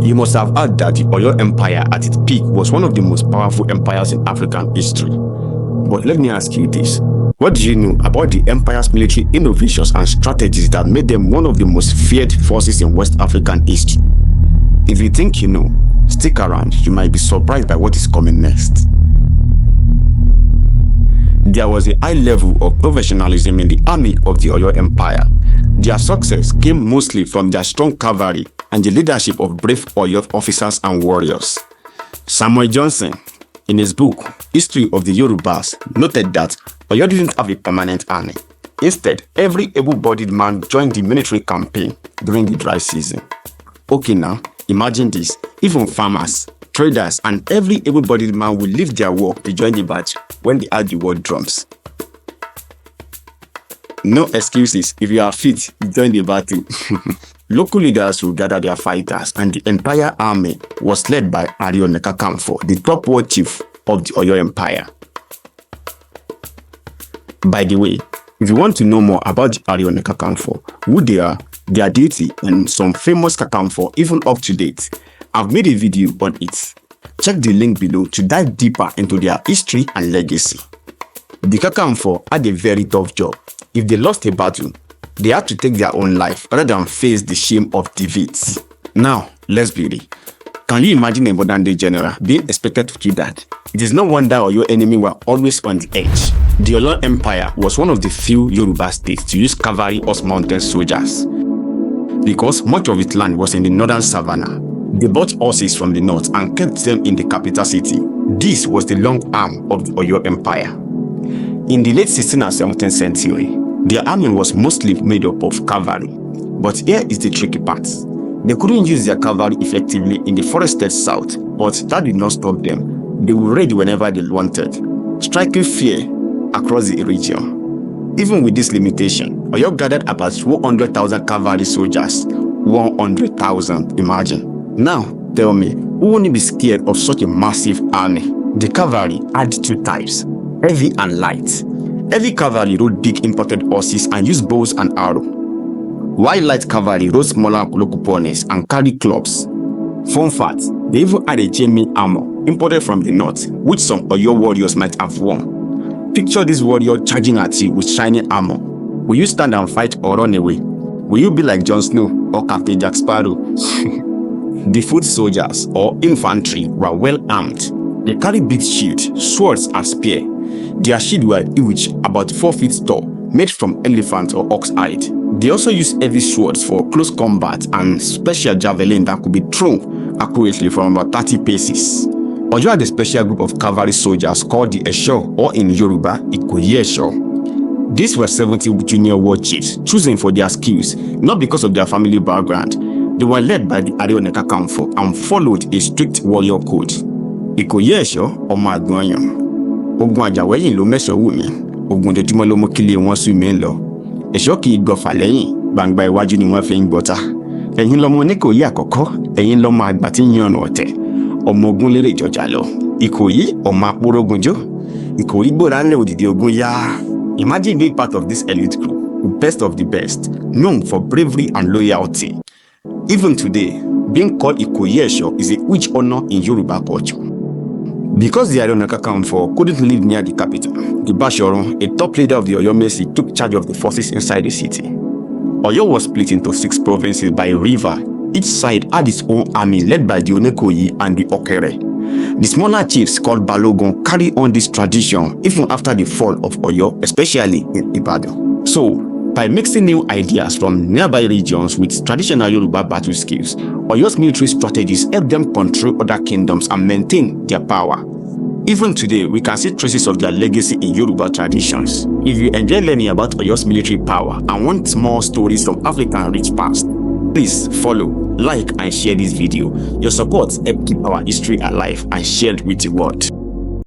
You must have heard that the Oyo Empire at its peak was one of the most powerful empires in African history. But let me ask you this. What do you know about the empire's military innovations and strategies that made them one of the most feared forces in West African history? If you think you know, stick around, you might be surprised by what is coming next. There was a high level of professionalism in the army of the Oyo Empire. Their success came mostly from their strong cavalry and the leadership of brave Oyo officers and warriors. Samuel Johnson, in his book, History of the Yorubas, noted that Oyo didn't have a permanent army. Instead, every able-bodied man joined the military campaign during the dry season. Okay now, imagine this, even farmers, traders, and every able-bodied man will leave their work to join the battle when they heard the word drums. No excuses, if you are fit, join the battle. Local leaders will gather their fighters, and the entire army was led by Aare Ona Kakanfo, the top war chief of the Oyo Empire. By the way, if you want to know more about the Aare Ona Kakanfo, who they are, their deity, and some famous Kakanfo even up to date, I've made a video on it. Check the link below to dive deeper into their history and legacy. The Kakanfo had a very tough job. If they lost a battle, they had to take their own life rather than face the shame of defeat. Now, let's be real. Can you imagine a modern day general being expected to do that? It is no wonder your enemy were always on the edge. The Oyo Empire was one of the few Yoruba states to use cavalry as mounted soldiers, because much of its land was in the northern savannah. They bought horses from the north and kept them in the capital city. This was the long arm of the Oyo Empire. In the late 16th and 17th century, their army was mostly made up of cavalry. But here is the tricky part. They couldn't use their cavalry effectively in the forested south, but that did not stop them. They would raid whenever they wanted, striking fear across the region. Even with this limitation, Oyo gathered about 400,000 cavalry soldiers. 100,000, imagine. Now, tell me, who wouldn't be scared of such a massive army? The cavalry had two types, heavy and light. Heavy cavalry rode big imported horses and used bows and arrows, while light cavalry rode smaller local ponies and carried clubs. Fun fact, they even had a chainmail armor imported from the north, which some Oyo warriors might have worn. Picture this warrior charging at you with shiny armor. Will you stand and fight or run away? Will you be like Jon Snow or Captain Jack Sparrow? The foot soldiers or infantry were well armed. They carried big shields, swords, and spears. Their shields were huge, about 4 feet tall, made from elephant or ox hide. They also used heavy swords for close combat and special javelin that could be thrown accurately from about 30 paces. Oyo had a special group of cavalry soldiers called the Esho, or in Yoruba, Ikoyi Esho. These were 70 junior war chiefs, chosen for their skills, not because of their family background. They were led by the Aare Ona Kakanfo and followed a strict warrior code. Ikoyi Esho, ọmọ àgbọ̀nyàn. Ogun àjàwẹ́yìn ló mẹ́sàn wù mí. Ogun ojoojúmọ́ ló mú kílé wọn sùn mí lọ. Ẹ̀ṣọ́ kì í gbọ̀fà lẹ́yìn, gbangba iwájú ni wọ́n fi ń gbọ́ta. Ẹ̀yin lọmọ Oníkòyí àkọ́kọ́, ẹ̀yin lọmọ àgbà tí ń yan ọ̀nà ọ̀tẹ̀. Ọmọ ogun lérè ìjọjà lọ. Ìkòyí, ọmọ apórógunjó. Ìkòyí gbòòrà ńlẹ̀ òdìdí ogun yá. Imagine being part of this elite group, the best of the best, known for bravery and loyalty. Even today, being called Ikoyi Esho is a huge honor in Yoruba culture. Because the Aare Ona Kakanfo couldn't live near the capital, the Basharon, a top leader of the Oyo Mercy, took charge of the forces inside the city. Oyo was split into 6 provinces by a river. Each side had its own army led by the Onekoyi and the Okere. The smaller chiefs called Balogun carried on this tradition even after the fall of Oyo, especially in Ibadan. So, by mixing new ideas from nearby regions with traditional Yoruba battle skills, Oyo's military strategies helped them control other kingdoms and maintain their power. Even today, we can see traces of their legacy in Yoruba traditions. If you enjoy learning about Oyo's military power and want more stories from African rich past, please follow, like, and share this video. Your support helps keep our history alive and share it with the world.